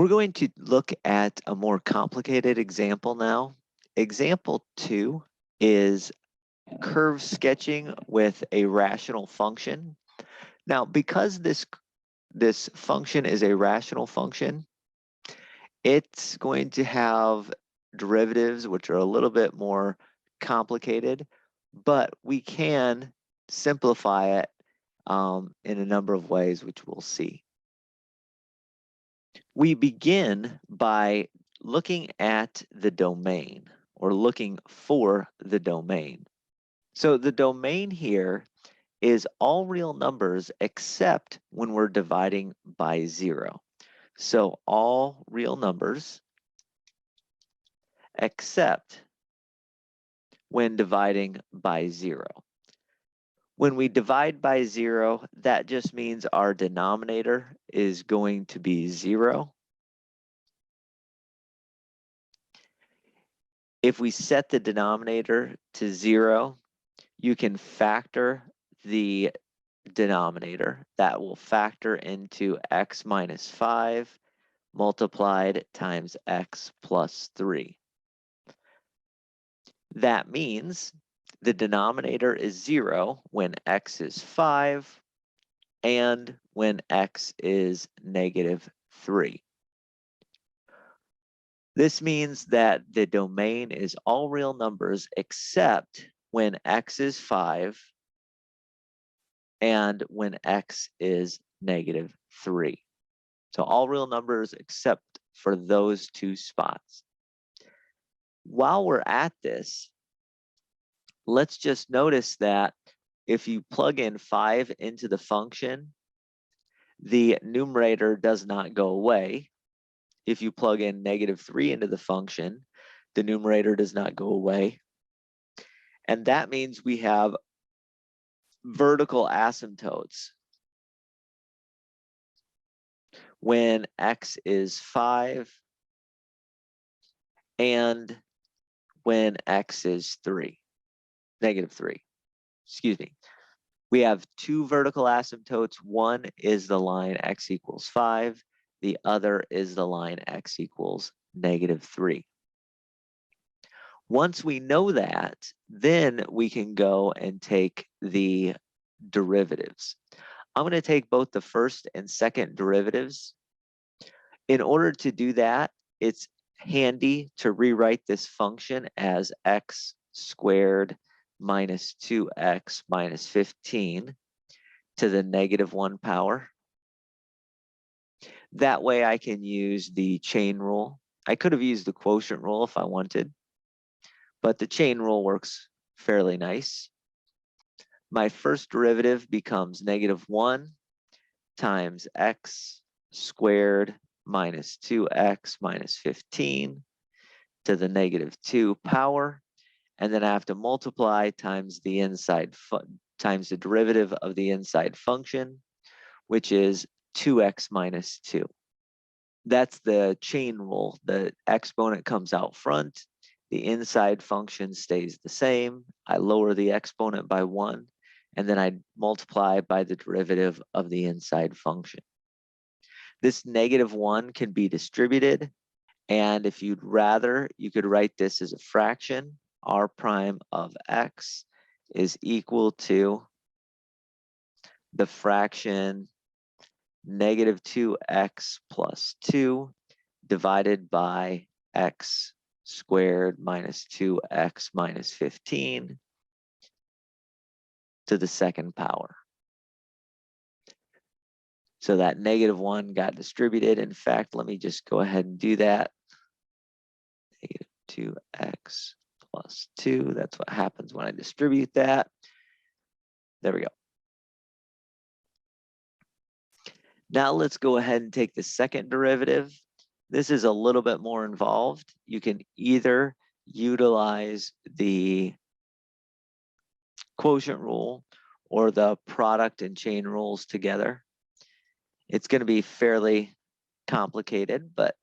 We're going to look at a more complicated example now. Example 2 is curve sketching with a rational function. Now, because this function is a rational function, it's going to have derivatives which are a little bit more complicated, but we can simplify it in a number of ways, which we'll see. We begin by looking at the domain, or looking for the domain. So the domain here is all real numbers except when we're dividing by 0. So all real numbers except when dividing by 0. When we divide by 0, that just means our denominator is going to be 0. If we set the denominator to 0, you can factor the denominator. That will factor into x minus 5 multiplied times x plus 3. That means the denominator is 0 when x is 5 and when x is negative 3. This means that the domain is all real numbers except when x is 5 and when x is negative 3. So all real numbers except for those two spots. While we're at this, let's just notice that if you plug in 5 into the function, the numerator does not go away. If you plug in negative 3 into the function, the numerator does not go away. And that means we have vertical asymptotes. When x is 5 and when x is negative 3. Excuse me. We have two vertical asymptotes. One is the line x equals 5. The other is the line x equals negative 3. Once we know that, then we can go and take the derivatives. I'm going to take both the first and second derivatives. In order to do that, it's handy to rewrite this function as x squared minus 2x minus 15 to the negative 1 power. That way I can use the chain rule. I could have used the quotient rule if I wanted, but the chain rule works fairly nice. My first derivative becomes negative 1 times x squared minus 2x minus 15 to the negative 2 power. And then I have to multiply times the times the derivative of the inside function, which is 2x minus 2. That's the chain rule. The exponent comes out front. The inside function stays the same. I lower the exponent by 1, and then I multiply by the derivative of the inside function. This negative 1 can be distributed, and if you'd rather, you could write this as a fraction. R prime of x is equal to the fraction negative 2x plus 2 divided by x squared minus 2x minus 15 to the second power. So that negative 1 got distributed. In fact, let me just go ahead and do that. Negative 2x plus 2. That's what happens when I distribute that. There we go. Now let's go ahead and take the second derivative. This is a little bit more involved. You can either utilize the quotient rule or the product and chain rules together. It's going to be fairly complicated, but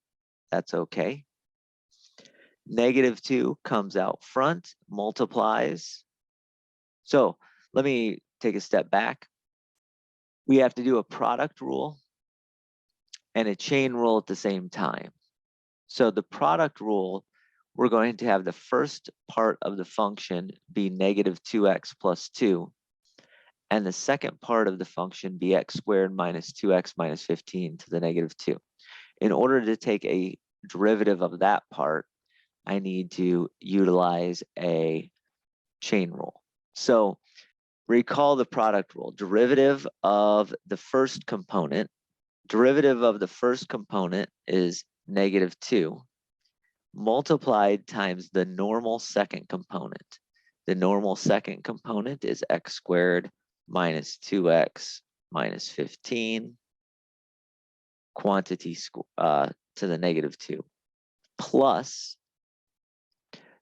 that's okay. Negative 2 comes out front, multiplies. So let me take a step back. We have to do a product rule. and a chain rule at the same time. So the product rule, we're going to have the first part of the function be negative 2x plus 2, and the second part of the function be x squared minus 2x minus 15 to the negative 2. In order to take a derivative of that part, I need to utilize a chain rule. So recall the product rule. Derivative of the first component is negative 2 multiplied times the normal second component. The normal second component is x squared minus 2x minus 15 quantity to the negative 2 plus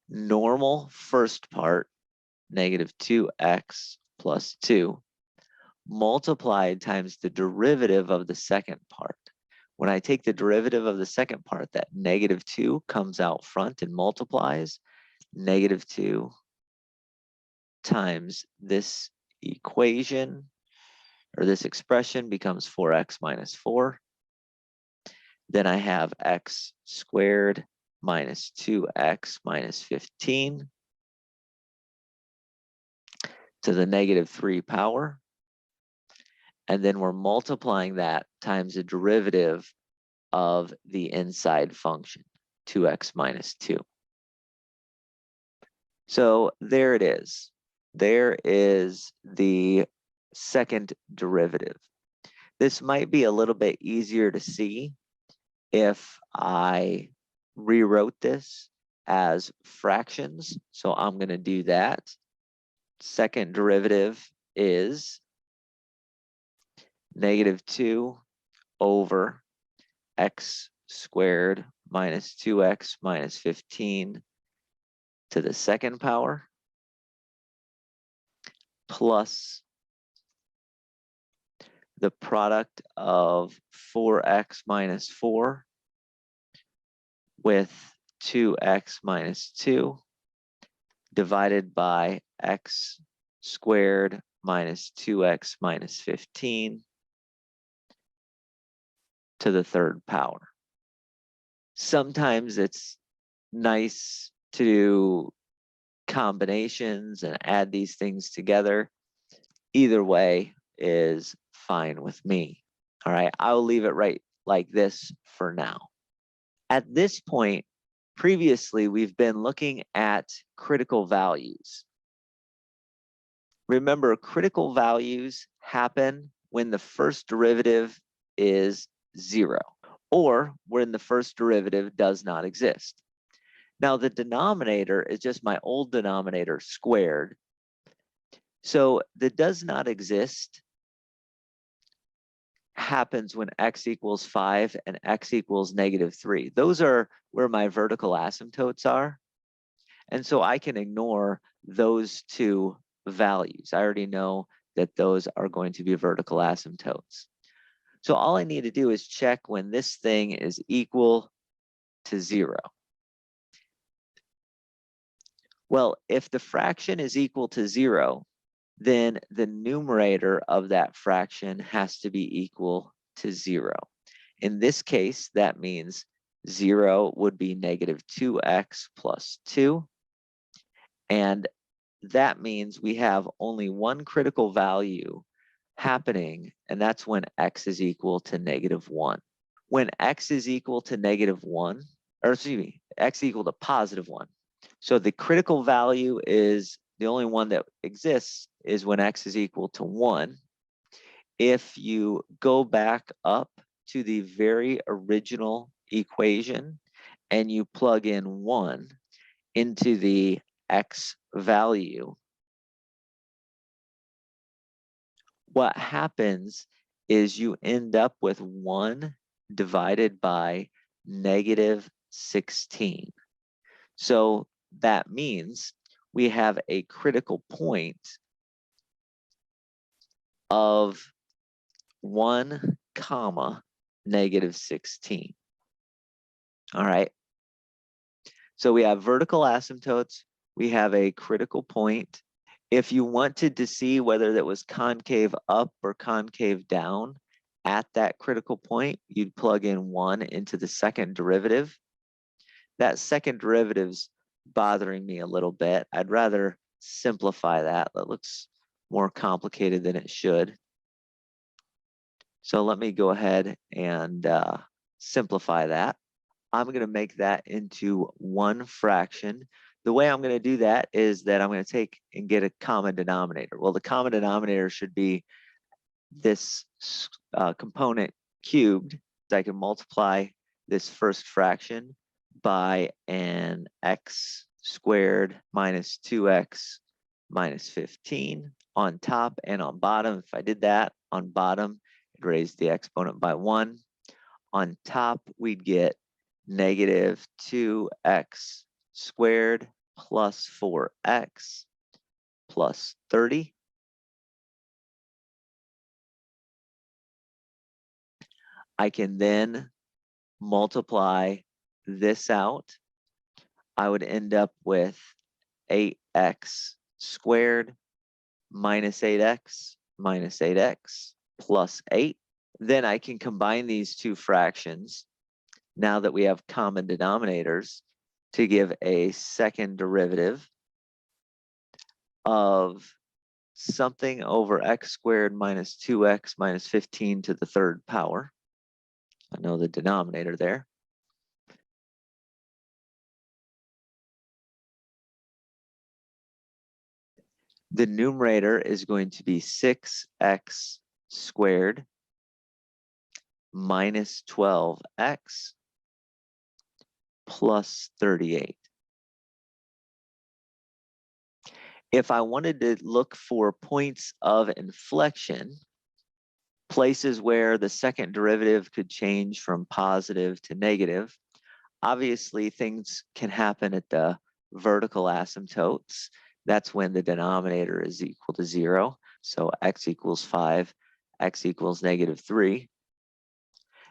normal first part, negative 2x plus 2, multiplied times the derivative of the second part. When I take the derivative of the second part, that negative 2 comes out front and multiplies. Negative 2 times this equation, or this expression, becomes 4x minus 4. Then I have x squared minus 2x minus 15 to the negative 3 power. And then we're multiplying that times the derivative of the inside function, 2x minus 2. So there it is. There is the second derivative. This might be a little bit easier to see if I rewrote this as fractions. So I'm going to do that. Second derivative is negative 2 over x squared minus 2x minus 15 to the second power plus the product of 4x minus 4 with 2x minus 2 divided by x squared minus 2x minus 15 to the third power. Sometimes it's nice to do combinations and add these things together. Either way is fine with me. All right, I'll leave it right like this for now. At this point, previously, we've been looking at critical values. Remember, critical values happen when the first derivative is 0, or when the first derivative does not exist. Now, the denominator is just my old denominator squared. So the does not exist happens when x equals 5 and x equals negative 3. Those are where my vertical asymptotes are. And so I can ignore those two values. I already know that those are going to be vertical asymptotes. So all I need to do is check when this thing is equal to 0. Well, if the fraction is equal to 0, then the numerator of that fraction has to be equal to 0. In this case, that means 0 would be negative 2x plus 2. And that means we have only one critical value happening, and that's when x is equal to negative 1. When x is equal to negative 1, or excuse me, x equal to positive 1. So the critical value is the only one that exists is when x is equal to 1. If you go back up to the very original equation and you plug in 1 into the x value, what happens is you end up with 1 divided by negative 16. So that means we have a critical point of 1 comma negative 16. All right. So we have vertical asymptotes. We have a critical point. If you wanted to see whether that was concave up or concave down, at that critical point, you'd plug in 1 into the second derivative. That second derivative's bothering me a little bit. I'd rather simplify that. That looks more complicated than it should. So let me go ahead and simplify that. I'm going to make that into 1 fraction. The way I'm going to do that is that I'm going to take and get a common denominator. Well, the common denominator should be this component cubed. So I can multiply this first fraction by an x squared minus 2x minus 15 on top and on bottom. If I did that on bottom, it raised the exponent by 1. On top, we'd get negative 2x squared plus 4x plus 30. I can then multiply this out. I would end up with 8x squared minus 8x minus 8x plus 8. Then I can combine these two fractions, now that we have common denominators, to give a second derivative of something over x squared minus 2x minus 15 to the third power. I know the denominator there. The numerator is going to be 6x squared minus 12x plus 38. If I wanted to look for points of inflection, places where the second derivative could change from positive to negative, obviously things can happen at the vertical asymptotes. That's when the denominator is equal to 0. So x equals 5, x equals negative 3.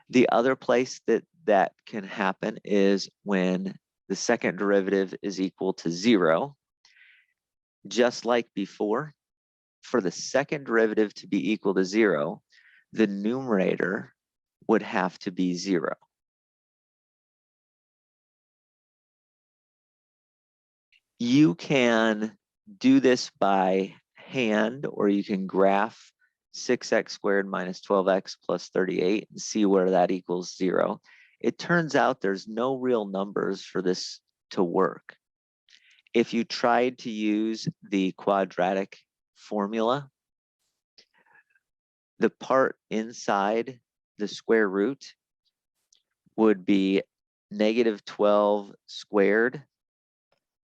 The other place that can happen is when the second derivative is equal to 0. Just like before, for the second derivative to be equal to 0, the numerator would have to be 0. You can do this by hand, or you can graph 6x squared minus 12x plus 38 and see where that equals 0. It turns out there's no real numbers for this to work. If you tried to use the quadratic formula, the part inside the square root would be negative 12 squared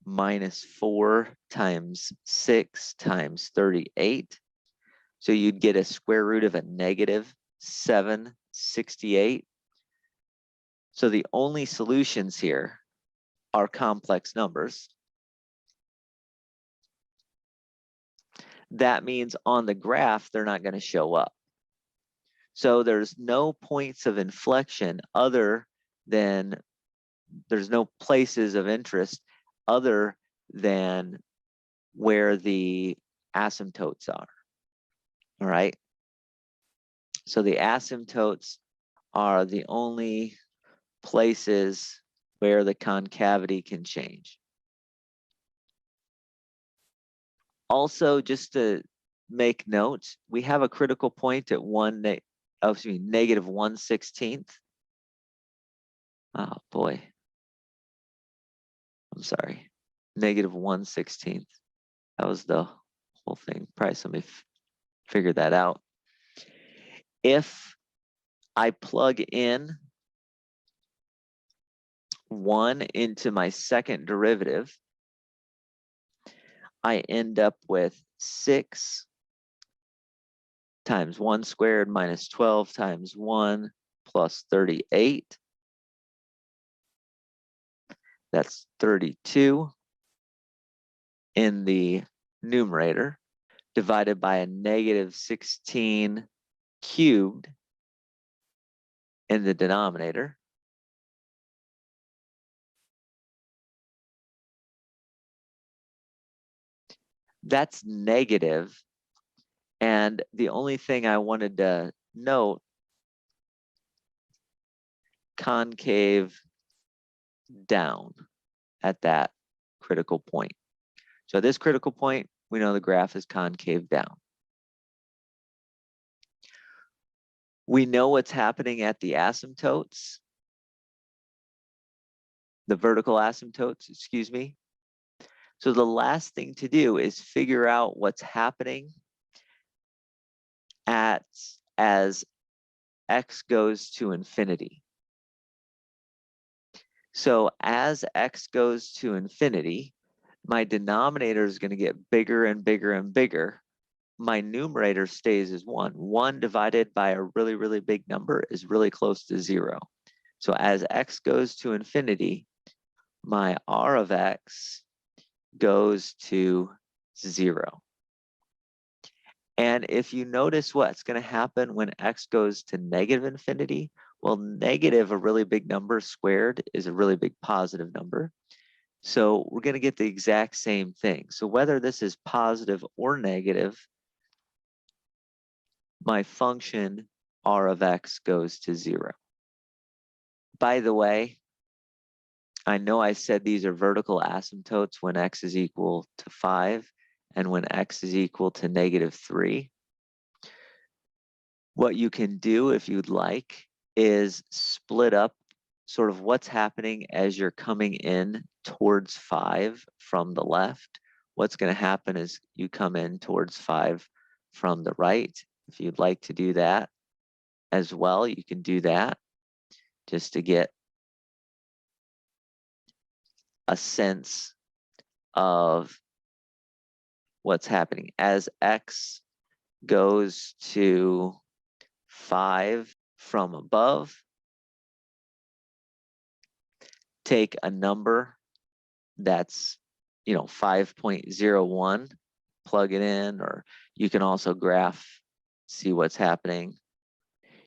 minus 4 times 6 times 38. So you'd get a square root of a negative 768. So the only solutions here are complex numbers. That means on the graph, they're not going to show up. So there's no points of inflection other than, there's no places of interest other than where the asymptotes are. All right. So the asymptotes are the only places where the concavity can change. Also, just to make note, we have a critical point at negative 1/16. Oh boy. I'm sorry. Negative 1/16. That was the whole thing. Probably somebody figured that out. If I plug in 1 into my second derivative, I end up with 6 times 1 squared minus 12 times 1 plus 38. That's 32 in the numerator, divided by a negative 16 cubed in the denominator. That's negative. And the only thing I wanted to note concave down at that critical point. So at this critical point, we know the graph is concave down. We know what's happening at the asymptotes, the vertical asymptotes, excuse me. So the last thing to do is figure out what's happening as x goes to infinity. So as x goes to infinity, my denominator is going to get bigger and bigger and bigger. My numerator stays as 1. 1 divided by a really, really big number is really close to 0. So as x goes to infinity, my r of x goes to 0. And if you notice what's going to happen when x goes to negative infinity, well, negative, a really big number squared, is a really big positive number. So we're going to get the exact same thing. So whether this is positive or negative, my function r of x goes to 0. By the way, I know I said these are vertical asymptotes when x is equal to 5 and when x is equal to -3. What you can do if you'd like is split up sort of what's happening as you're coming in towards 5 from the left. What's going to happen is you come in towards 5 from the right. If you'd like to do that as well, you can do that just to get a sense of what's happening. As x goes to 5 from above, take a number that's 5.01, plug it in, or you can also graph, see what's happening.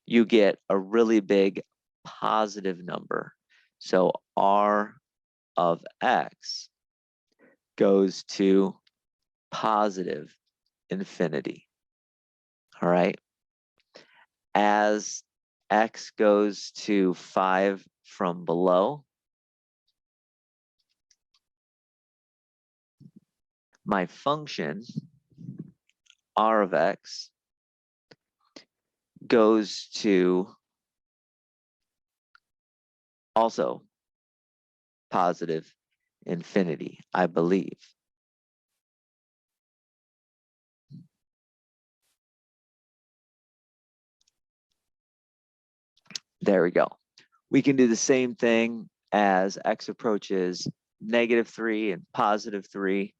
You get a really big positive number. So r of x goes to positive infinity. All right. As x goes to 5 from below, my function r of x goes to also positive infinity, I believe. There we go. We can do the same thing as x approaches -3 and +3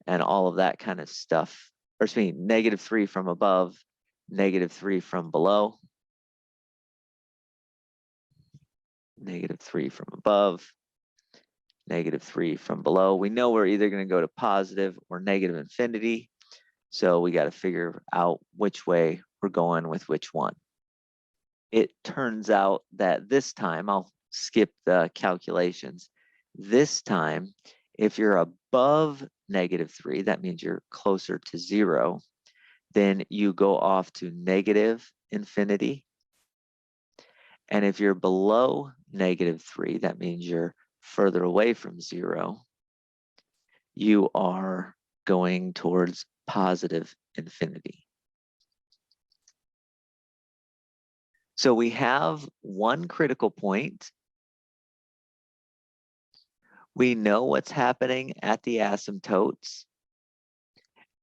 and all of that kind of stuff. Or excuse me, -3 from above, -3 from below. -3 from above, -3 from below. We know we're either going to go to positive or negative infinity. So we got to figure out which way we're going with which one. It turns out that this time, I'll skip the calculations. This time, if you're above -3, that means you're closer to 0, then you go off to negative infinity. And if you're below -3, that means you're further away from 0. You are going towards positive infinity. So we have one critical point. We know what's happening at the asymptotes.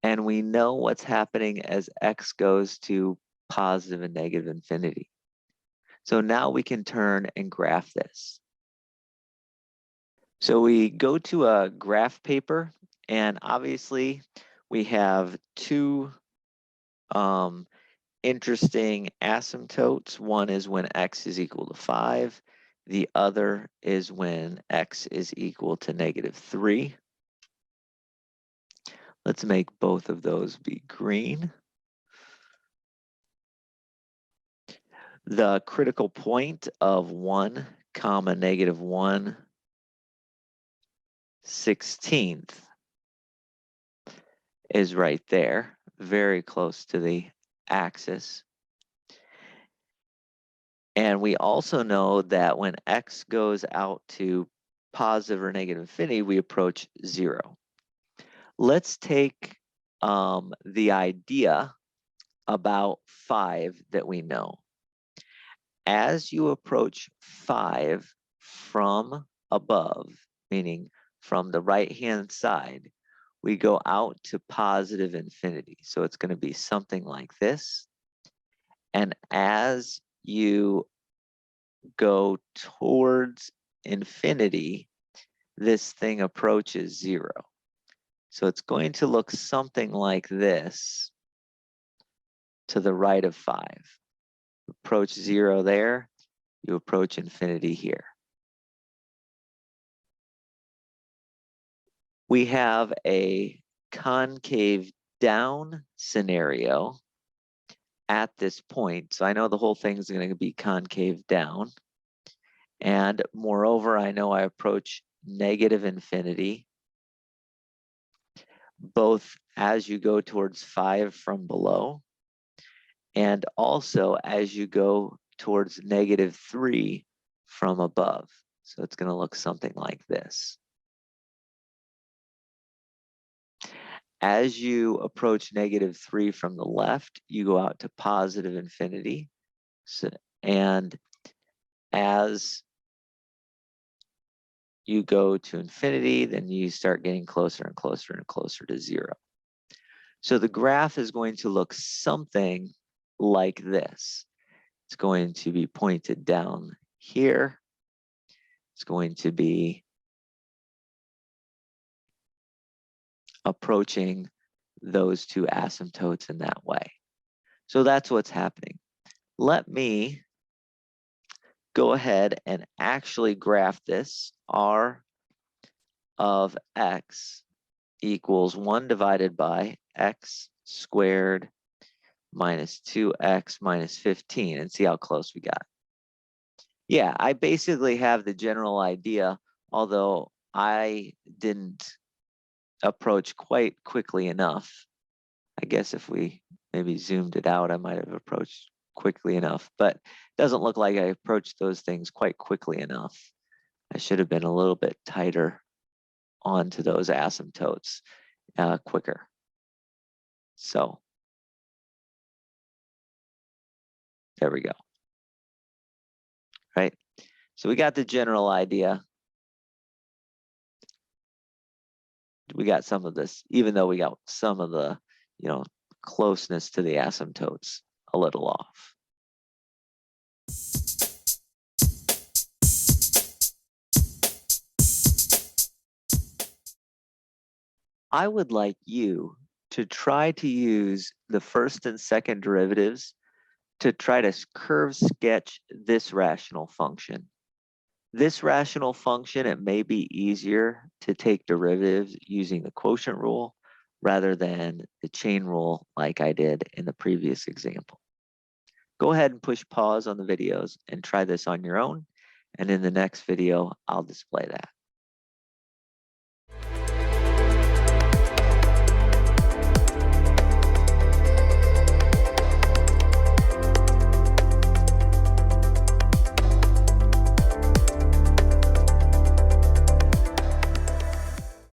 And we know what's happening as x goes to positive and negative infinity. So now we can turn and graph this. So we go to a graph paper, and obviously we have two interesting asymptotes. One is when x is equal to 5. The other is when x is equal to -3. Let's make both of those be green. The critical point of 1, -1/16 is right there, very close to the axis. And we also know that when x goes out to positive or negative infinity, we approach 0. Let's take the idea about 5 that we know. As you approach 5 from above, meaning from the right-hand side, we go out to positive infinity. So it's going to be something like this. And as you go towards infinity, this thing approaches 0. So it's going to look something like this to the right of 5. Approach 0 there, you approach infinity here. We have a concave down scenario at this point. So I know the whole thing is going to be concave down. And moreover, I know I approach negative infinity, both as you go towards 5 from below, and also as you go towards negative 3 from above. So it's going to look something like this. As you approach negative 3 from the left, you go out to positive infinity. So, and as you go to infinity, then you start getting closer and closer and closer to 0. So the graph is going to look something like this. It's going to be pointed down here. It's going to be approaching those two asymptotes in that way. So that's what's happening. Let me go ahead and actually graph this. R of x equals 1 divided by x squared minus 2x minus 15, and see how close we got. Yeah, I basically have the general idea, although I didn't approach quite quickly enough. I guess if we maybe zoomed it out, I might have approached quickly enough, but it doesn't look like I approached those things quite quickly enough. I should have been a little bit tighter onto those asymptotes quicker. So there we go. Right? So we got the general idea. We got some of this, even though we got some of the, closeness to the asymptotes a little off. I would like you to try to use the first and second derivatives to try to curve sketch this rational function. This rational function, it may be easier to take derivatives using the quotient rule rather than the chain rule like I did in the previous example. Go ahead and push pause on the videos and try this on your own. And in the next video, I'll display that.